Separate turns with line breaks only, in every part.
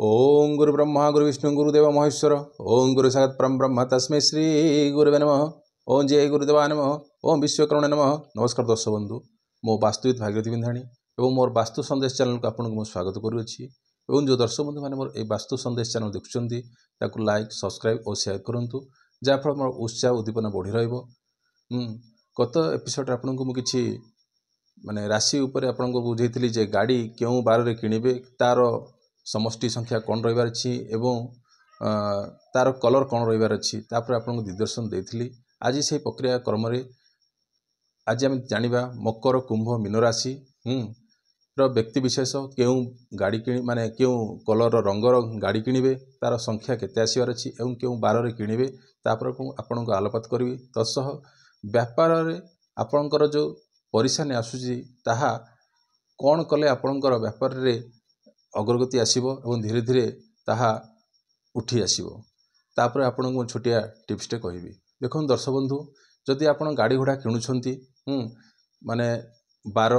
ओं गुरु ब्रह्मा गुरु विष्णु गुरुदेव महेश्वर ओं गुरु साक्षात् परम ब्रह्म तस्मै श्री गुरुवे नमः। ओं जय गुरुदेवा नमः। ओं विश्वकर्मा नमः। नमस्कार दर्शक बंधु, मो वास्तुविद भागीरथी बिंधाणी और मोर वास्तु संदेश चैनल को आपको मुझे स्वागत करुच्ची। और जो दर्शक बंधु मैंने मोर वास्तु संदेश चैनल देखुं लाइक सब्सक्राइब और शेयर करूँ जहाँफल मोर उत्साह उद्दीपना बढ़ी रहा। गत एपिसोड आपको मुझे माने राशि उपर आपको बुझेली जे गाड़ी क्यों बार रे किणवे तार समष्टि संख्या कौन रही एवं तार कलर कौन रही आपको दिग्दर्शन देती। आज से प्रक्रिया क्रम आज आम जाना मकर कुंभ मीन राशि व्यक्ति विशेष क्यों गाड़ी कि माने क्यों कलर रंगर गाड़ी किणवे तार संख्या केते आसबार अच्छी एवं क्यों बार रे किणवे तापर आपन को आलोकपात करी। तत्सह व्यापार आपणकर जो परिशानी आसूची ताहा कौन कले आपणकर व्यापार रे अग्रगति आसीबो एवं धीरे धीरे ताहा उठी आसीबो तापर आपन को छोटिया टिप्सटे कहबी। देखो दर्शक बंधु, जदि आपण गाड़ी घोड़ा किणुछंती माने बार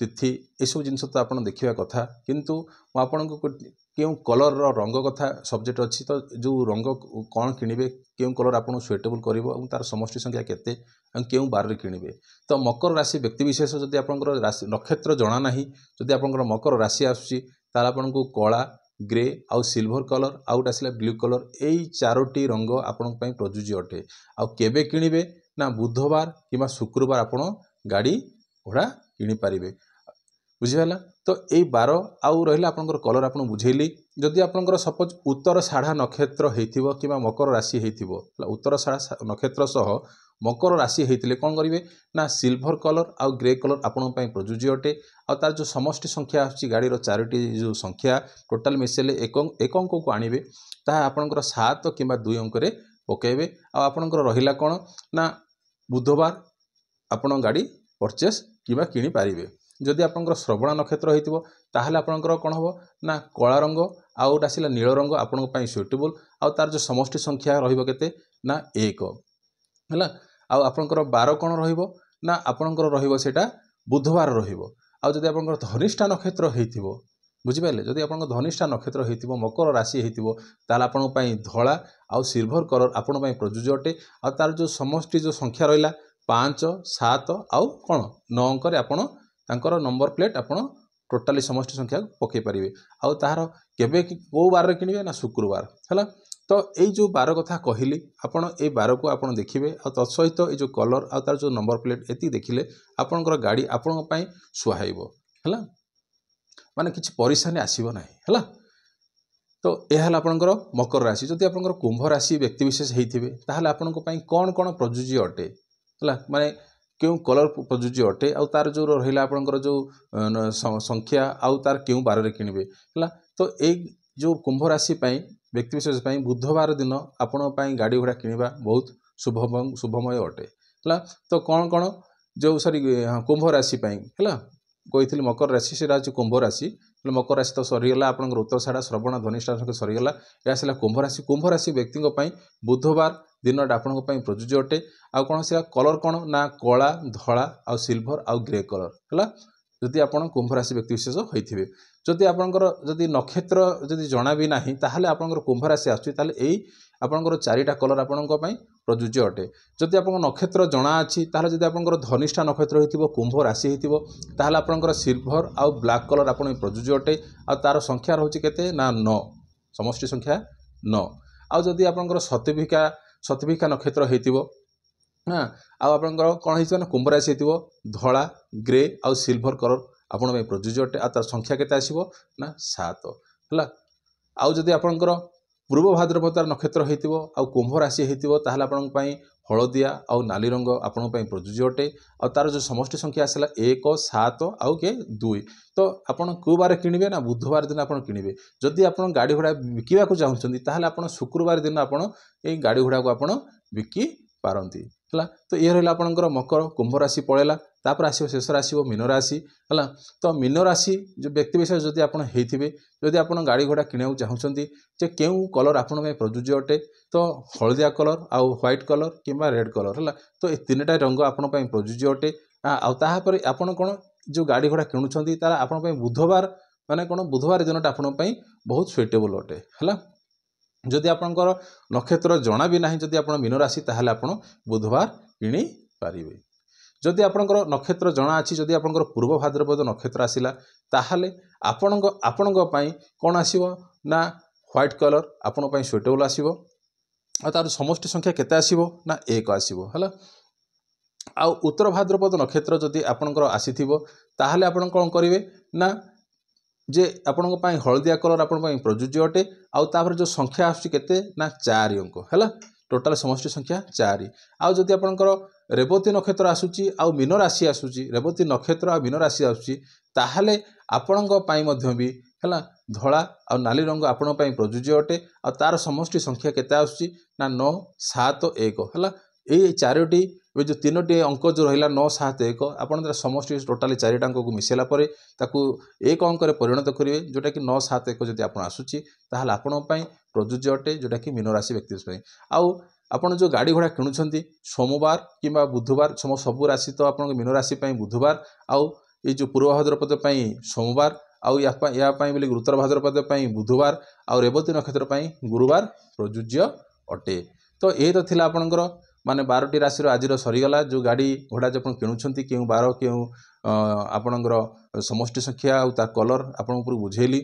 तिथि ये सब जिनस तो आपन देखिबा कथा, किंतु आपन को क्यों कलर रंग कथा सब्जेक्ट अच्छी तो जो रंग कौन किणवे क्यों कलर आपन सुइटेबल करिवो एवं तार समष्टि संख्या केते क्यों बार रे किणवे। तो मकर राशि व्यक्ति विशेष जदि आपनकर राशि नक्षत्र जणा नाही, जदि आपनकर मकर राशि आसुची तार आपको कला ग्रे आउ सिल्वर कलर आउट आसला ब्लू कलर यही चारोटी रंग आपण प्रযোज्य अटे। आउ केबे किणवे ना बुधवार कि शुक्रवार आपण गाड़ी घोड़ा किणी पारिबे, बुझीगला। तो यही बार आउ रहा आपंकर कलर आपन बुझेली। जदि आपंकर सपोज उत्तर साढ़ा नक्षत्र होइथिबो कि मकर राशि होइथिबो, उत्तर साढ़ा नक्षत्र सह मकर राशि होइथिले कौन करेंगे ना सिल्वर कलर आउ ग्रे कलर आपण प्रযোज्य अटे। आ तार जो समष्टि संख्या आछि गाड़ीर चारोटी जो संख्या टोटाल मिसेले एक अंक को आणवे ताहा आपणकर 7 कि 2 अंक पकेबे। आपणकर रहिला कौन ना बुधवार आपण गाड़ी परचेस किबा किणी पारिबे। जदि आपणकर श्रवण नक्षत्र होइतिबो ताहले आपणकर कोन हबो ना कला रंग आउट आसिला नील रंग आपण पई सुइटेबल। आ तार जो समष्टि संख्या रहिबो केते ना 1 हला। आ आपणकर बार कोन रहिबो ना आपणकर रहिबो सेटा बुधवार रहिबो। आ जदि आपणकर धनिष्ठा नक्षत्र होइतिबो, बुझिपाले, जदि आपणकर धनिष्ठा नक्षत्र होइतिबो मकर राशि होइतिबो ताहले आपण पई धला आउ सिल्वर कलर आपण पई प्रযোज्य अटे। आ तार जो समष्टि जो संख्या रहिला 5 7 आउ कोन 9 अंक रे आपण तांकर नंबर प्लेट आपण टोटाली समष्टि संख्या पकई पारिबे। आउ ताहार केबे को बार रे किणवे ना शुक्रवार हला। तो ये जो बार कथा कहली आपण ए बार को आपण देखिबे आ तत्सहित ये जो कलर आ तार जो नंबर प्लेट एति देखिले आपणकर गाड़ी आपण पई सुहाइबो हला, माने किछि परिशानी आसीबो नाही हला। तो यह हला आपणकर मकर राशि। जदि आपणकर कुंभ राशि व्यक्ति विशेष हेइथिबे ताहले आपणको पई कोन कोन प्रযোज्य अटे हला, माने क्यों कलर प्रযোज्य अटे आ तार जो रहिला आपणकर जो संख्या आ तार क्यों बार रे किणवे हला। तो ए जो कुंभ राशि पई व्यक्ति विशेष पई बुधवार दिन आपण पई गाड़ी घोड़ा किणवा बहुत शुभमय अटे हला। तो कौन कौन जो सॉरी कुंभ राशि पई हला कही मकर राशि से कुंभ राशि मकर राशि तो सरीगला आपंकर उत्तर साढ़ा श्रवण धनिष्ठा सरीगला। यह आसला कुंभ राशि। कुंभ राशि व्यक्ति बुधवार दिन आपण प्रযোज्य अटे। आ कौन से कलर कौन ना कला धला आ सिल्वर आउ ग्रे कलर हला। जदि आपण कुंभ राशि व्यक्ति विशेष होइथिबे, जदि आपणकर जदि नक्षत्र जदि जणा भी नाही ताहले आपणकर कुंभ राशि आछी ताहले एई आपणकर चारिटा कलर आपणक पई प्रযোज्य अटे। जदि आपणकर नक्षत्र जणा अछि ताहले जदि आपणकर धनिष्ठा नक्षत्र होइथिबो कुंभ राशि होइथिबो ताहले आपणकर सिल्वर आउ ब्लैक कलर आपण प्रযোज्य अटे। आ तार संख्या रहउची केते ना 9 समष्टि संख्या 9। आ जदि आपणकर शतभिका नक्षत्र होइथिबो हाँ आपणकर कौन होइथिबो ना कुंभ राशि होइथिबो धला ग्रे आउ सिल्वर कलर आपण पई प्रযোज्य अटे। आ तार संख्या केते आसीबो ना 7 हला। आउ जदि आपणकर पूर्व भाद्रपद नक्षत्र होइथिबो आउ कुंभ राशि होइथिबो ताहले आपण पई हलदिया आउ नाली रंग आपण पई प्रযোज्य अटे। आ तार जो समष्टि संख्या आसला 1 7 आउ के 2। तो आपण को बार किणवे ना बुधवार दिन आपण किणवे। जदि आपण गाड़ी घोड़ा बिकिबा को चाहुछंती ताहले आपण शुक्रवार दिन आपण ए गाड़ी घोड़ा को आपण बिकी पारंती हला। तो ये रहा आपंकर मकर कुंभ राशि पड़ेगा। तापर आसो शेष राशि मीन राशि है। तो मीन राशि जो व्यक्ति विशेष जदि आप जदि आप गाड़ी घोड़ा किणा चाहते जे क्यों कलर आपण प्रযোज्य अटे तो हलदिया कलर आउ व्हाइट कलर किंबा रेड कलर है। तो ये 3टा रंग आपण प्रযোज्य अटे। आउ तापर आपण कौन जो गाड़ी घोड़ा किणुंट तार आपण बुधवार माने कौन बुधवार दिनटा आपण बहुत सुइटेबल अटे है। जदि आपणकर नक्षत्र जना भी ना जदि आप मीन राशि ताहले आपण बुधवार किणी पारिबे। जदि आपणकर नक्षत्र जना अछि जदि आपणकर पूर्व भाद्रपद नक्षत्र आसिला ताहले आपणक पई कोन आसीबो ना व्हाइट कलर आपण पई सुइटेबल आसीबो। आ तार समष्टि संख्या केते आसीबो ना 1 आसीबो हला। आ उत्तर भाद्रपद नक्षत्र जदि आपणकर आसीथिबो ताहले आपण कोन करिवे ना जे आपणक पई हळदिया कलर आपण पई प्रयोज्य अटे। आउ तापर जो संख्या आसुची केते ना 4 अंक हैला। टोटल समष्टि संख्या 4। आउ जदि आपणकर रेवती नक्षत्र आसुची आउ मीन राशि आसुची रेवती नक्षत्र आ मीन राशि आसुची ताहले आपणक पई मध्य भी हैला धळा आ नाली रंग आपण पई प्रयोज्य अटे। आ तार समष्टि संख्या केते आसुची ना 9 7 1 हैला। ए चारोटी ए जो तीनोटी अंक जो रहिला 9 7 1 आपण तार समष्टि टोटली 4 अंक को मिसेला परे ताकू एक अंक रे परिणत करिवे जोटा कि 9 7 1 जदि आपण आसुची ताहले आपण पई प्रयोज्य अटे जोटा कि मीन राशि व्यक्ति पई। आउ आपण जो गाड़ी घोड़ा किणुछंती सोमवार किंबा बुधवार सबु राशि तो आपण मीन राशि पई बुधवार आउ ये जो पूर्व भाद्रपद पई सोमवार आउ या पई बोली उत्तर भाद्रपद पई बुधवार आउ रेवती नक्षत्र पई गुरुवार प्रयोज्य अटे। तो ये तो थिला आपणकर माने 12टी राशि आज सरीगला जो गाड़ी घोड़ा जो आप किणुछंती केउ 12 केउ आपणकर समष्टि संख्या आउ ता कलर आपण ऊपर बुझेली।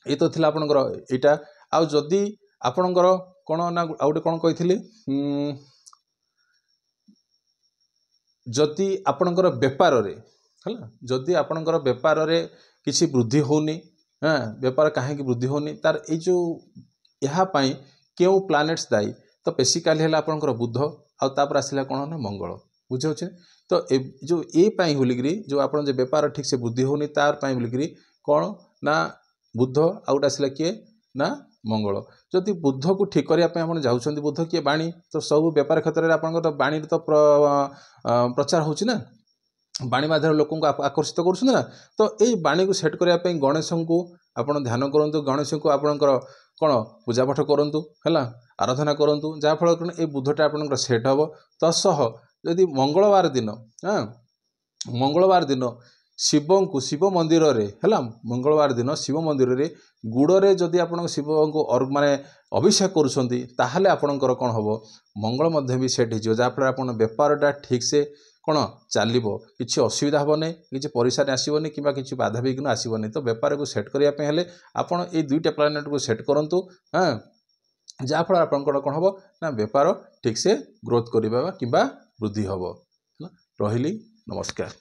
ये तो थिला आपणकर एटा। आउ जदी आपणकर कोन ना आउटे कोन कहिथिली जदि आपणकर व्यापार रे हला जदि आपणकर व्यापार रे किसी वृद्धि होनी हां व्यापार काहे कि वृद्धि होनी तार ए जो यहाँ पाई केउ प्लैनेट्स दायी तो बेसिकली है आपणकर बुध आउ तापर आसिला कोन ना मंगल बुझे छे। तो जो ए पाई बोलिकरी जो आपण जे व्यापार ठीक से वृद्धि होनी तार पाई बोलिकरी कोन ना बुध आउट आसिला किए ना मंगल। जदि बुध को ठीक करिया पे आपण जाउछंती बुध किए बाणी तो सब व्यापार क्षेत्र रे आपणकर तो बाणी तो प्रचार होछि ना बाणी माध्यम लोक को आकर्षित करुछन ना। तो ये बाणी को सेट करिया पे गणेश को आपण ध्यान करंतु गणेश को आपणकर कोन पूजा पाठ करंतु हैला आराधना करंतु जा फल कोन ए बुधटा आपणकर सेट हबो। तसह यदि मंगलवार दिन हां मंगलवार दिन शिव को शिव मंदिर रे हैला मंगलवार दिन शिव मंदिर रे गुड़ रे जदि आपण शिव को माने अभिषेक करुछंती ताहले आपणकर कोन हबो मंगल मध्य भी सेट हिजो जा फल आपण व्यापारटा ठीक से कोन चलिबो किछि असुविधा हबने किछि परेशानी आसीबनी किबा किछि बाधा विघ्न आसीबनी। तो व्यापार को सेट करिया पे हेले आपण ए दुईटा प्लैनेट को सेट करंतु हां जा फल आपणकर कोन हबो ना व्यापार ठीक से ग्रोथ करिबा किबा वृद्धि हबो। रहिली नमस्कार।